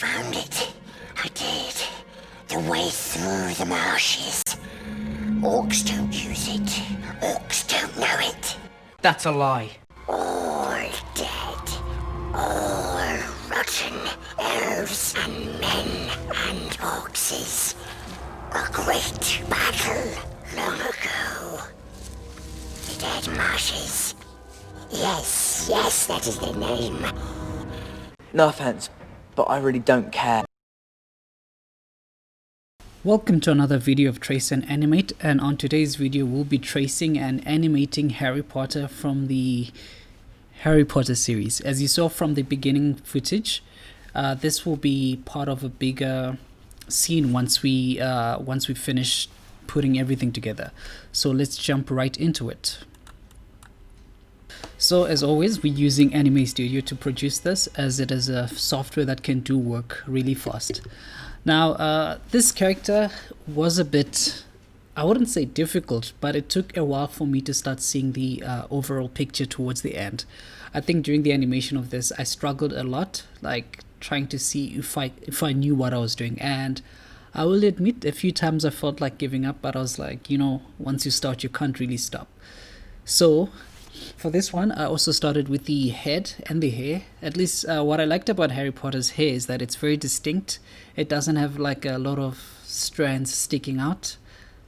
found it. I did. The way through the marshes. Orcs don't use it. Orcs don't know it. That's a lie. All dead. All rotten. Elves and men and orcs. A great battle long ago. The Dead Marshes. Yes, that is the name. No offense, but I really don't care. Welcome to another video of Trace and Animate, and on today's video we'll be tracing and animating Harry Potter from the Harry Potter series. As you saw from the beginning footage, this will be part of a bigger scene once we finish putting everything together. So let's jump right into it. So as always, we're using Anime Studio to produce this, as it is a software that can do work really fast. Now, this character was a bit, I wouldn't say difficult, but it took a while for me to start seeing the overall picture towards the end. I think during the animation of this, I struggled a lot, like trying to see if I knew what I was doing. And I will admit, a few times I felt like giving up, but I was like, once you start, you can't really stop. So for this one, I also started with the head and the hair. At least what I liked about Harry Potter's hair is that it's very distinct. It doesn't have like a lot of strands sticking out.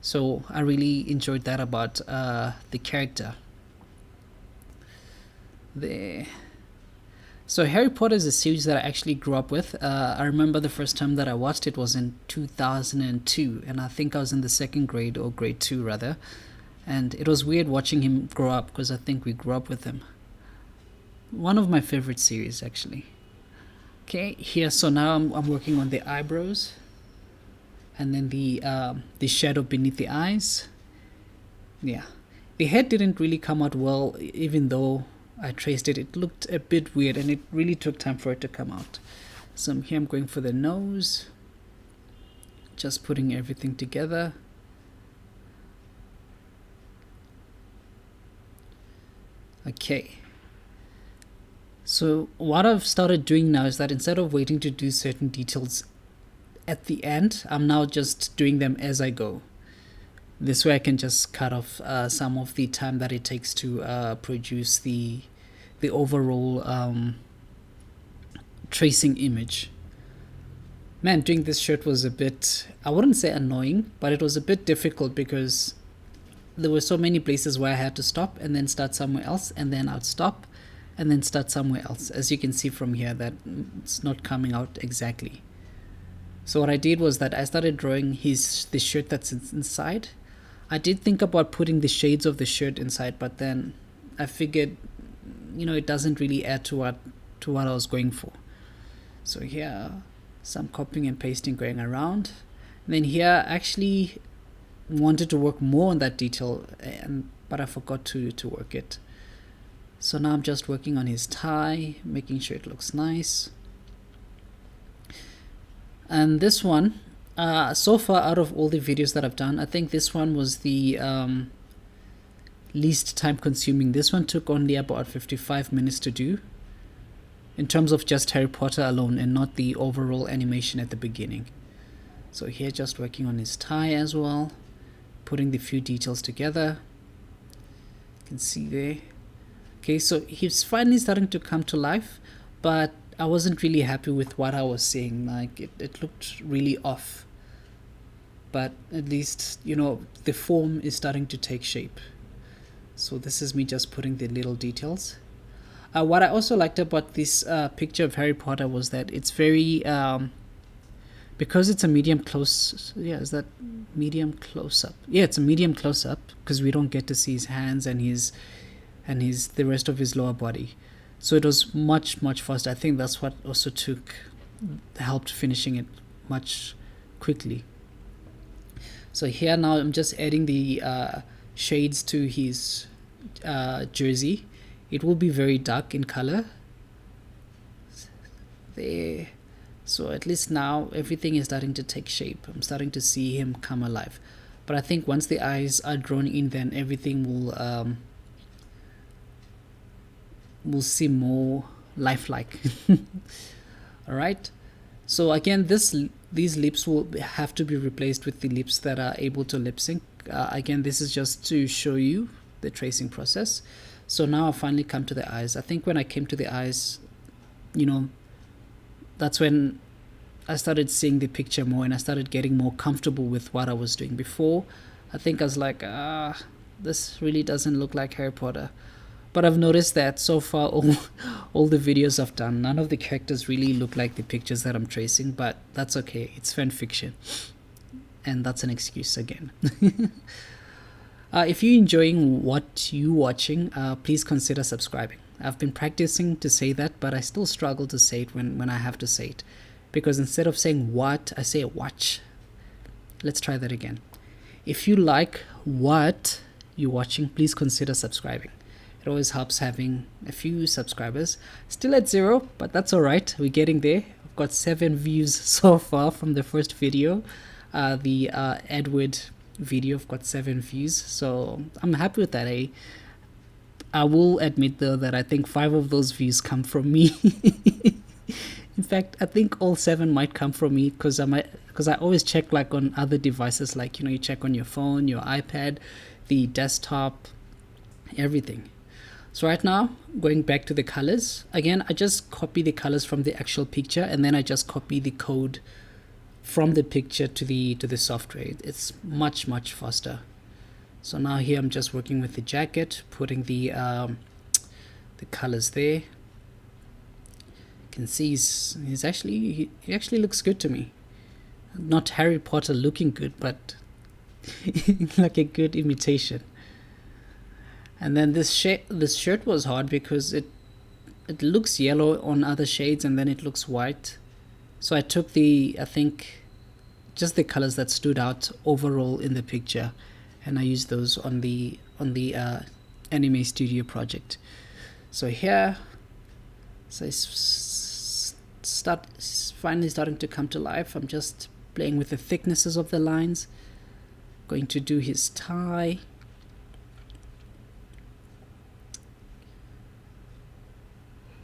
So I really enjoyed that about the character. There. So Harry Potter is a series that I actually grew up with. I remember the first time that I watched it was in 2002. And I think I was in the second grade, or grade 2 rather. And it was weird watching him grow up, because I think we grew up with him. One of my favorite series, actually. Okay, here, so now I'm working on the eyebrows. And then the shadow beneath the eyes. Yeah. The head didn't really come out well, even though I traced it. It looked a bit weird, and it really took time for it to come out. So here I'm going for the nose. Just putting everything together. Okay, so what I've started doing now is that instead of waiting to do certain details at the end, I'm now just doing them as I go. This way I can just cut off some of the time that it takes to produce the overall tracing image. Man, doing this shirt was a bit, I wouldn't say annoying, but it was a bit difficult because there were so many places where I had to stop and then start somewhere else, and then I'd stop and then start somewhere else. As you can see from here, that it's not coming out exactly. So what I did was that I started drawing the shirt that's inside. I did think about putting the shades of the shirt inside, but then I figured, it doesn't really add to what I was going for. So here, some copying and pasting going around. And then here, actually wanted to work more on that detail, but I forgot to work it. So now I'm just working on his tie, making sure it looks nice. And this one, so far out of all the videos that I've done, I think this one was the least time consuming. This one took only about 55 minutes to do, in terms of just Harry Potter alone, and not the overall animation at the beginning. So here, just working on his tie as well, putting the few details together. You can see there. Okay, so he's finally starting to come to life, but I wasn't really happy with what I was seeing. Like, it looked really off. But at least, the form is starting to take shape. So this is me just putting the little details. What I also liked about this picture of Harry Potter was that it's very because it's a medium close, is that medium close up? Yeah, it's a medium close up, because we don't get to see his hands and the rest of his lower body. So it was much faster. I think that's what also helped finishing it much quickly. So here now I'm just adding the shades to his jersey. It will be very dark in color. There. So at least now everything is starting to take shape. I'm starting to see him come alive. But I think once the eyes are drawn in, then everything will seem more lifelike. All right. So again, these lips will have to be replaced with the lips that are able to lip sync. Again, this is just to show you the tracing process. So now I've finally come to the eyes. I think when I came to the eyes, you know, that's when I started seeing the picture more and I started getting more comfortable with what I was doing. Before, I think I was like, this really doesn't look like Harry Potter. But I've noticed that so far, all the videos I've done, none of the characters really look like the pictures that I'm tracing, but that's okay. It's fan fiction. And that's an excuse again. If you're enjoying what you're watching, please consider subscribing. I've been practicing to say that, but I still struggle to say it when I have to say it. Because instead of saying what, I say watch. Let's try that again. If you like what you're watching, please consider subscribing. It always helps having a few subscribers. Still at 0, but that's alright. We're getting there. I've got 7 views so far from the first video. The Edward video, I've got 7 views. So I'm happy with that. I will admit though that I think 5 of those views come from me. In fact, I think all 7 might come from me because I always check like on other devices, like, you know, you check on your phone, your iPad, the desktop, everything. So right now, going back to the colors, again, I just copy the colors from the actual picture and then I just copy the code from the picture to the software. It's much faster. So now here I'm just working with the jacket, putting the colors there. You can see he actually looks good to me. Not Harry Potter looking good, but like a good imitation. And then this shirt was hard because it looks yellow on other shades and then it looks white. So I took I think just the colors that stood out overall in the picture, and I used those on the Anime Studio project. So here, so it's finally starting to come to life. I'm just playing with the thicknesses of the lines. Going to do his tie.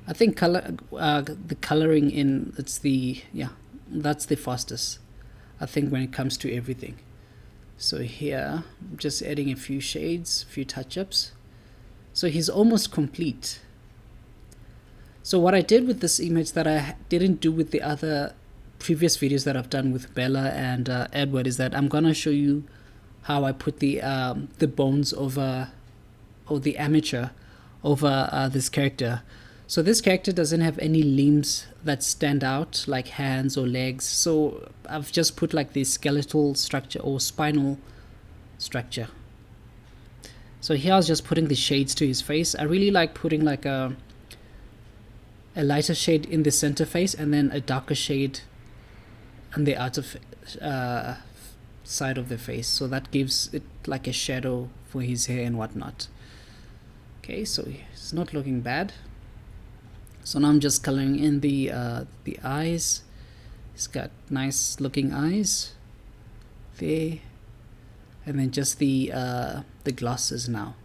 I think the coloring in that's the fastest, I think, when it comes to everything. So here I'm just adding a few shades, a few touch-ups. So he's almost complete. So what I did with this image that I didn't do with the other previous videos that I've done with Bella and Edward is that I'm gonna show you how I put the bones over, or the armature over this character. So this character doesn't have any limbs that stand out, like hands or legs. So I've just put like the skeletal structure or spinal structure. So here I was just putting the shades to his face. I really like putting like a lighter shade in the center face and then a darker shade on the outer side of the face. So that gives it like a shadow for his hair and whatnot. Okay, so it's not looking bad. So now I'm just coloring in the eyes. He's got nice looking eyes there, and then just the glasses now.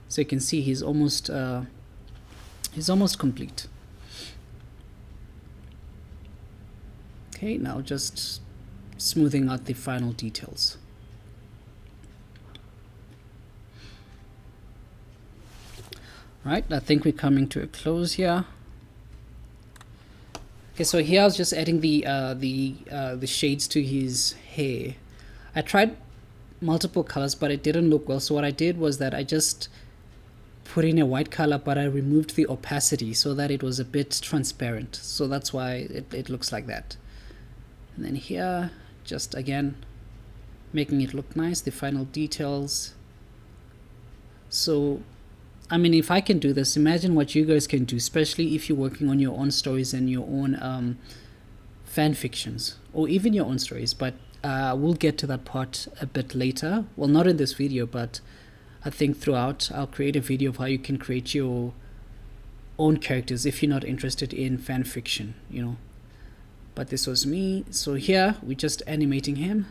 So you can see he's almost complete. Okay, now just smoothing out the final details. Right, I think we're coming to a close here. Okay, so here I was just adding the shades to his hair. I tried multiple colors, but it didn't look well. So what I did was that I just put in a white color, but I removed the opacity so that it was a bit transparent. So that's why it looks like that. And then here, just again, making it look nice, the final details. So I mean, if I can do this, imagine what you guys can do, especially if you're working on your own stories and your own fan fictions, or even your own stories. But we'll get to that part a bit later. Well, not in this video, but I think throughout I'll create a video of how you can create your own characters if you're not interested in fan fiction, you know. But this was me. So here we're just animating him,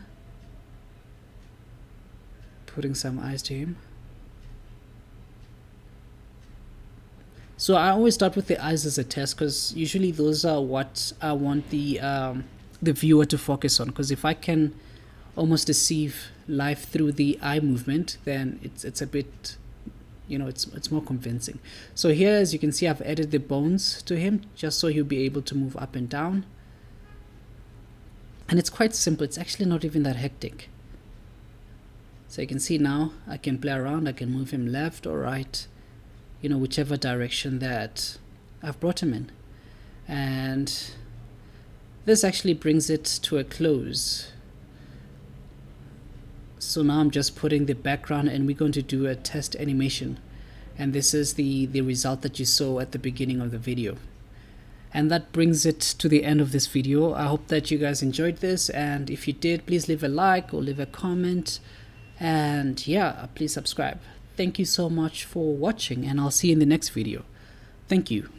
putting some eyes to him. So I always start with the eyes as a test, because usually those are what I want the viewer to focus on, because if I can almost deceive life through the eye movement, then it's a bit, you know, it's more convincing. So here, as you can see, I've added the bones to him just so he'll be able to move up and down. And it's quite simple. It's actually not even that hectic. So you can see now I can play around. I can move him left or right, you know, whichever direction that I've brought him in. And this actually brings it to a close. So now I'm just putting the background, and we're going to do a test animation. And this is the result that you saw at the beginning of the video. And that brings it to the end of this video. I hope that you guys enjoyed this, and if you did, please leave a like or leave a comment, and yeah, please subscribe. Thank you so much for watching, and I'll see you in the next video. Thank you.